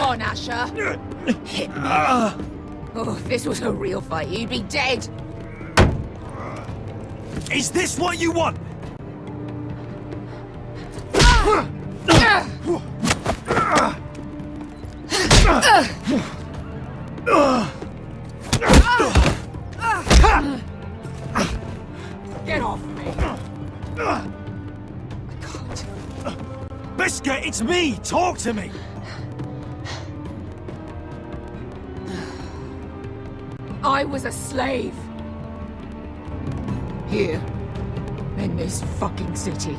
Come on, Asher. Hit me. Oh, if this was a real fight, you'd be dead. Is this what you want? Get off me. I can't. Biscuit, it's me! Talk to me! I was a slave. Here. In this fucking city.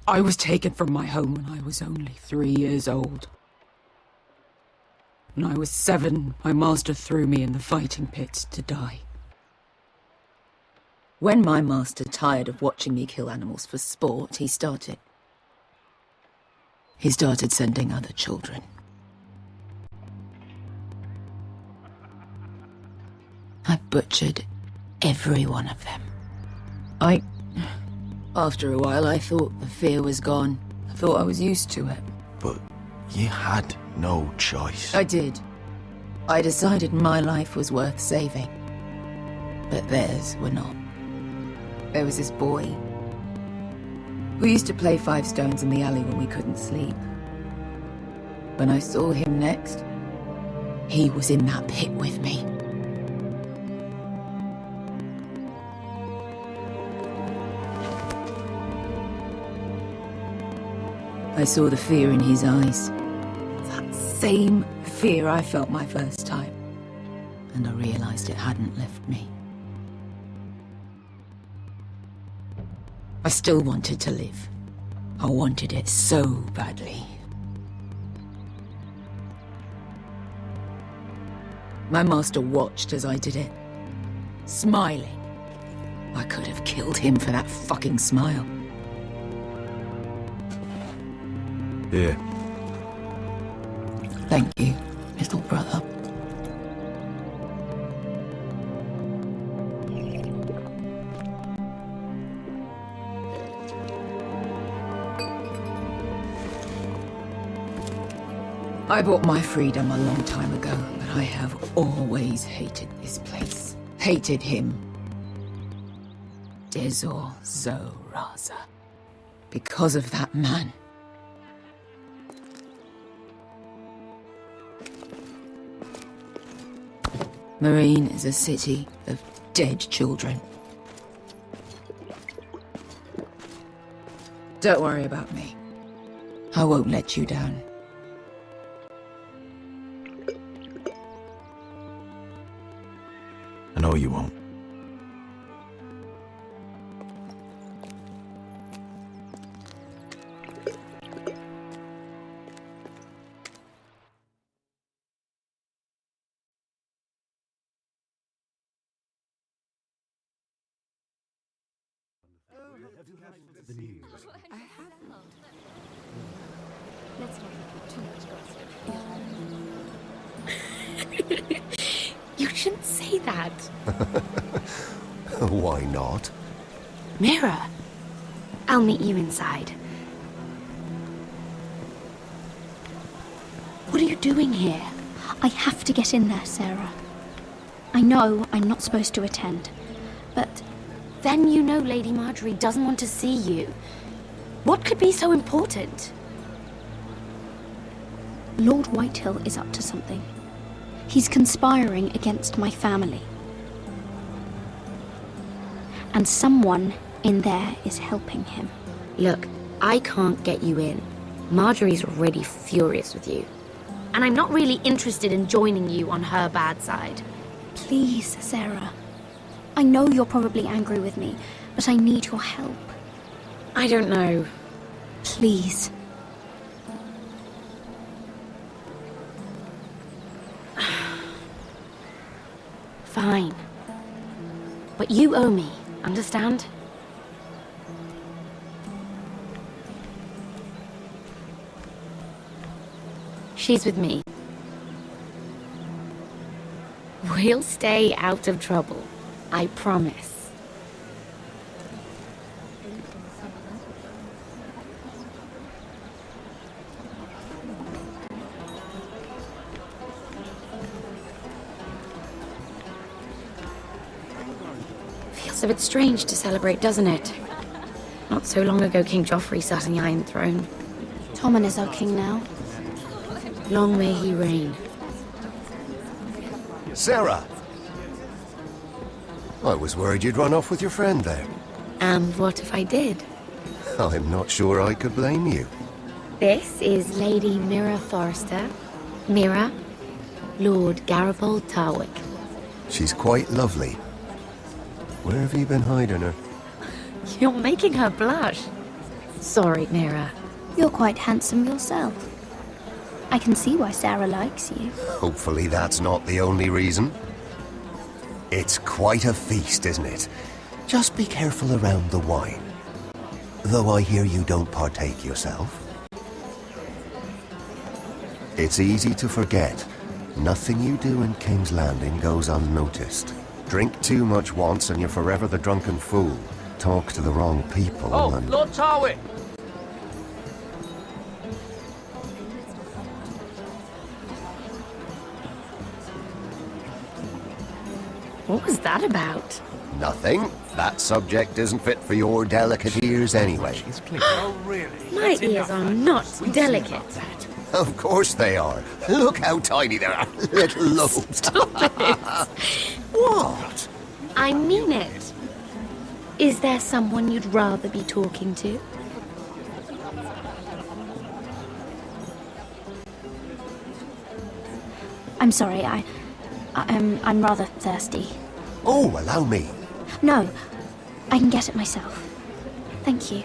I was taken from my home when I was only 3 years old. When I was 7, my master threw me in the fighting pits to die. When my master tired of watching me kill animals for sport, he started sending other children. I butchered every one of them. After a while, I thought the fear was gone. I thought I was used to it. But you had no choice. I did. I decided my life was worth saving. But theirs were not. There was this boy who used to play 5 stones in the alley when we couldn't sleep. When I saw him next, he was in that pit with me. I saw the fear in his eyes. That same fear I felt my first time. And I realized it hadn't left me. I still wanted to live. I wanted it so badly. My master watched as I did it, smiling. I could have killed him for that fucking smile. Here. Thank you, little brother. I bought my freedom a long time ago, but I have always hated this place. Hated him. Dezor Zoraza. Because of that man. Marine is a city of dead children. Don't worry about me. I won't let you down. I know you won't. You shouldn't say that. Why not? Mira, I'll meet you inside. What are you doing here? I have to get in there, Sarah. I know I'm not supposed to attend, but Then you know Lady Marjorie doesn't want to see you. What could be so important? Lord Whitehill is up to something. He's conspiring against my family. And someone in there is helping him. Look, I can't get you in. Marjorie's already furious with you. And I'm not really interested in joining you on her bad side. Please, Sarah. I know you're probably angry with me, but I need your help. I don't know. Please. Fine. But you owe me, understand? She's with me. We'll stay out of trouble. I promise. Feels a bit strange to celebrate, doesn't it? Not so long ago, King Joffrey sat on the Iron Throne. Tommen is our king now. Long may he reign. Sarah! I was worried you'd run off with your friend there. And what if I did? I'm not sure I could blame you. This is Lady Mira Forrester. Mira, Lord Garibold Tarwick. She's quite lovely. Where have you been hiding her? You're making her blush. Sorry, Mira. You're quite handsome yourself. I can see why Sarah likes you. Hopefully that's not the only reason. It's quite a feast, isn't it? Just be careful around the wine. Though I hear you don't partake yourself. It's easy to forget. Nothing you do in King's Landing goes unnoticed. Drink too much once and you're forever the drunken fool. Talk to the wrong people and... Lord Tarwick! What was that about? Nothing. That subject isn't fit for your delicate ears anyway. Oh, really? My ears are not delicate. Of course they are. Look how tiny they are. Little lobes. What? I mean it. Is there someone you'd rather be talking to? I'm sorry, I'm rather thirsty. Oh, allow me. No, I can get it myself. Thank you.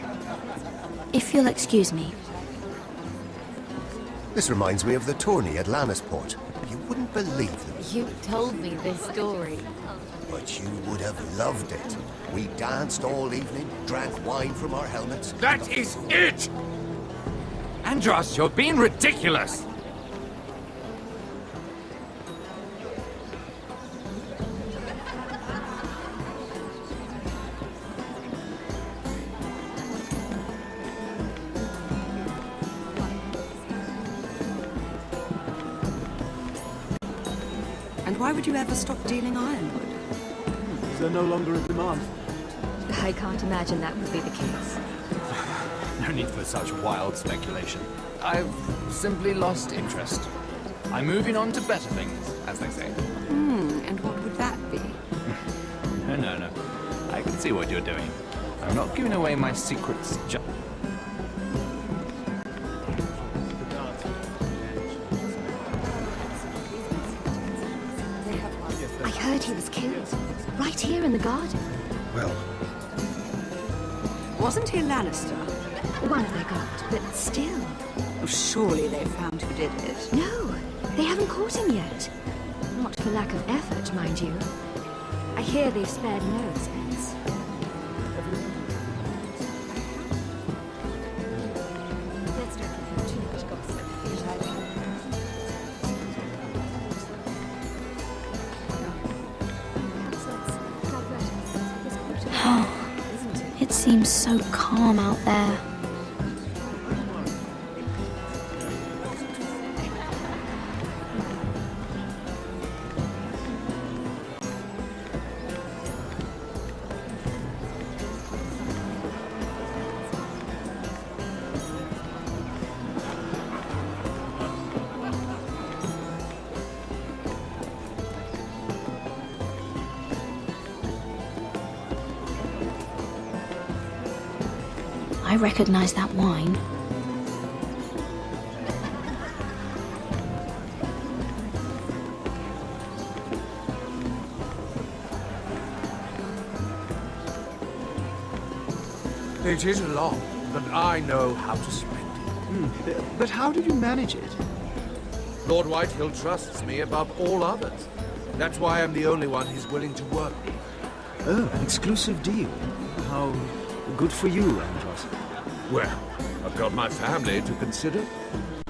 If you'll excuse me. This reminds me of the tourney at Lannisport. You wouldn't believe them, You told me this story. but you would have loved it. We danced all evening, drank wine from our helmets. That is it! Andros, you're being ridiculous! And why would you ever stop dealing ironwood? Is there no longer a demand? I can't imagine that would be the case. No need for such wild speculation. I've simply lost interest. I'm moving on to better things, as they say. And what would that be? No. I can see what you're doing. I'm not giving away my secrets just... I heard he was killed. Right here in the garden. Well, Wasn't he a Lannister? One of their guard, but still. Oh, surely they found who did it. No, they haven't caught him yet. Not for lack of effort, mind you. I hear they've spared no expense. Let's not give him too much gossip. It seems so calm out there. I recognize that wine. It is a lot, but I know how to spend it. But how did you manage it? Lord Whitehill trusts me above all others. That's why I'm the only one he's willing to work with. Oh, an exclusive deal. How good for you, Andros. Well, I've got my family to consider.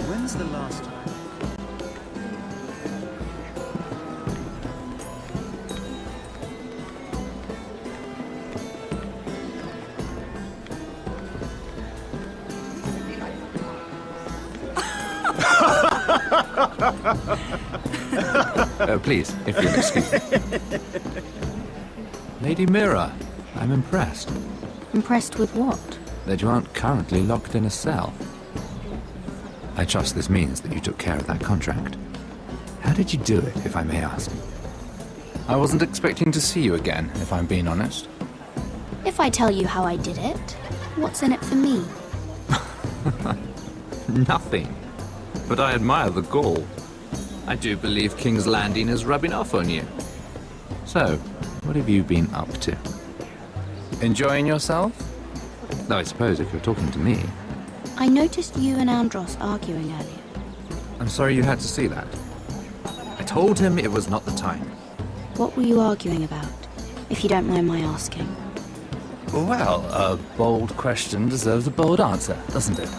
When's the last time? Please, if you'll excuse me. Lady Mira, I'm impressed Impressed with what? that you aren't currently locked in a cell. I trust this means that you took care of that contract. How did you do it, if I may ask? I wasn't expecting to see you again, if I'm being honest. If I tell you how I did it, what's in it for me? Nothing. But I admire the gall. I do believe King's Landing is rubbing off on you. So, what have you been up to? Enjoying yourself? Though I suppose if you're talking to me. I noticed you and Andros arguing earlier. I'm sorry you had to see that. I told him it was not the time. What were you arguing about, if you don't mind my asking? Well, a bold question deserves a bold answer, doesn't it?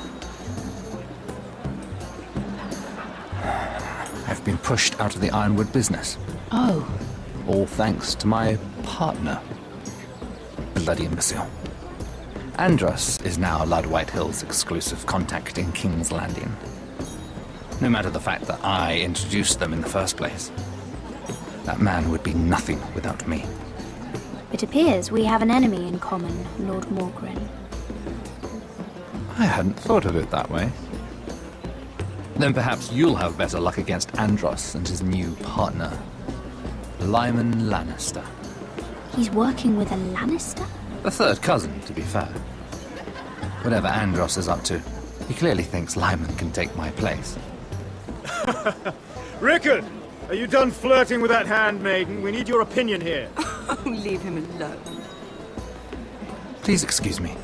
I've been pushed out of the ironwood business. Oh. All thanks to my partner. Bloody imbecile. Andros is now Lud Whitehill's exclusive contact in King's Landing. No matter the fact that I introduced them in the first place. That man would be nothing without me. It appears we have an enemy in common, Lord Morgren. I hadn't thought of it that way. Then perhaps you'll have better luck against Andros and his new partner, Lyman Lannister. He's working with a Lannister? A third cousin, to be fair. Whatever Andros is up to, he clearly thinks Lyman can take my place. Rickard! Are you done flirting with that handmaiden? We need your opinion here. Oh, leave him alone. Please excuse me.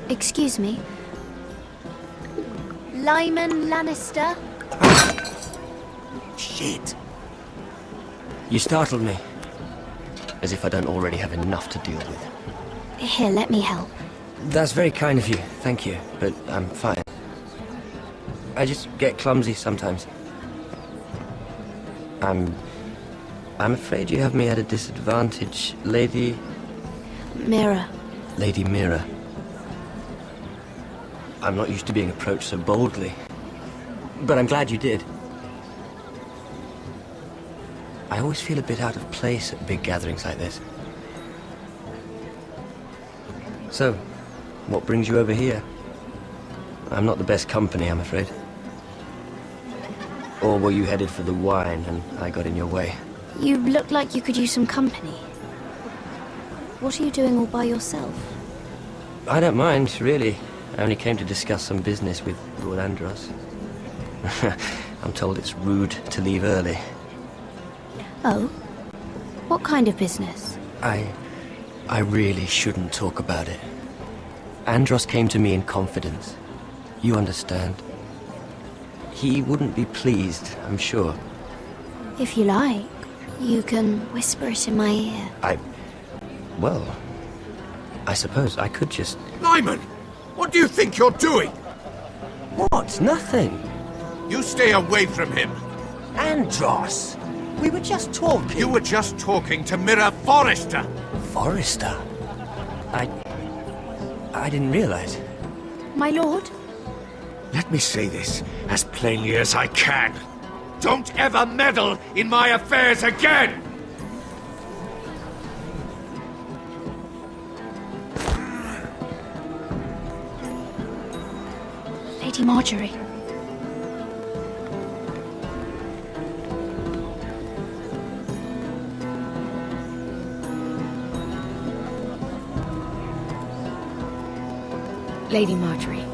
Excuse me. Lyman Lannister? Shit. You startled me. As if I don't already have enough to deal with. Here, let me help. That's very kind of you, thank you, but I'm fine. I just get clumsy sometimes. I'm afraid you have me at a disadvantage, Lady... Mira. Lady Mira. I'm not used to being approached so boldly, but I'm glad you did. I always feel a bit out of place at big gatherings like this. So, what brings you over here? I'm not the best company, I'm afraid. Or were you headed for the wine and I got in your way? You look like you could use some company. What are you doing all by yourself? I don't mind, really. I only came to discuss some business with Lord Andros. I'm told it's rude to leave early. Oh? What kind of business? I really shouldn't talk about it. Andros came to me in confidence. You understand. He wouldn't be pleased, I'm sure. If you like, you can whisper it in my ear. Well, I suppose I could just... Lyman! What do you think you're doing? What? Nothing. You stay away from him. Andros! We were just talking. You were just talking to Mira Forrester. Forrester? I didn't realize. My lord? Let me say this as plainly as I can. Don't ever meddle in my affairs again! Lady Marjorie. Lady Marjorie.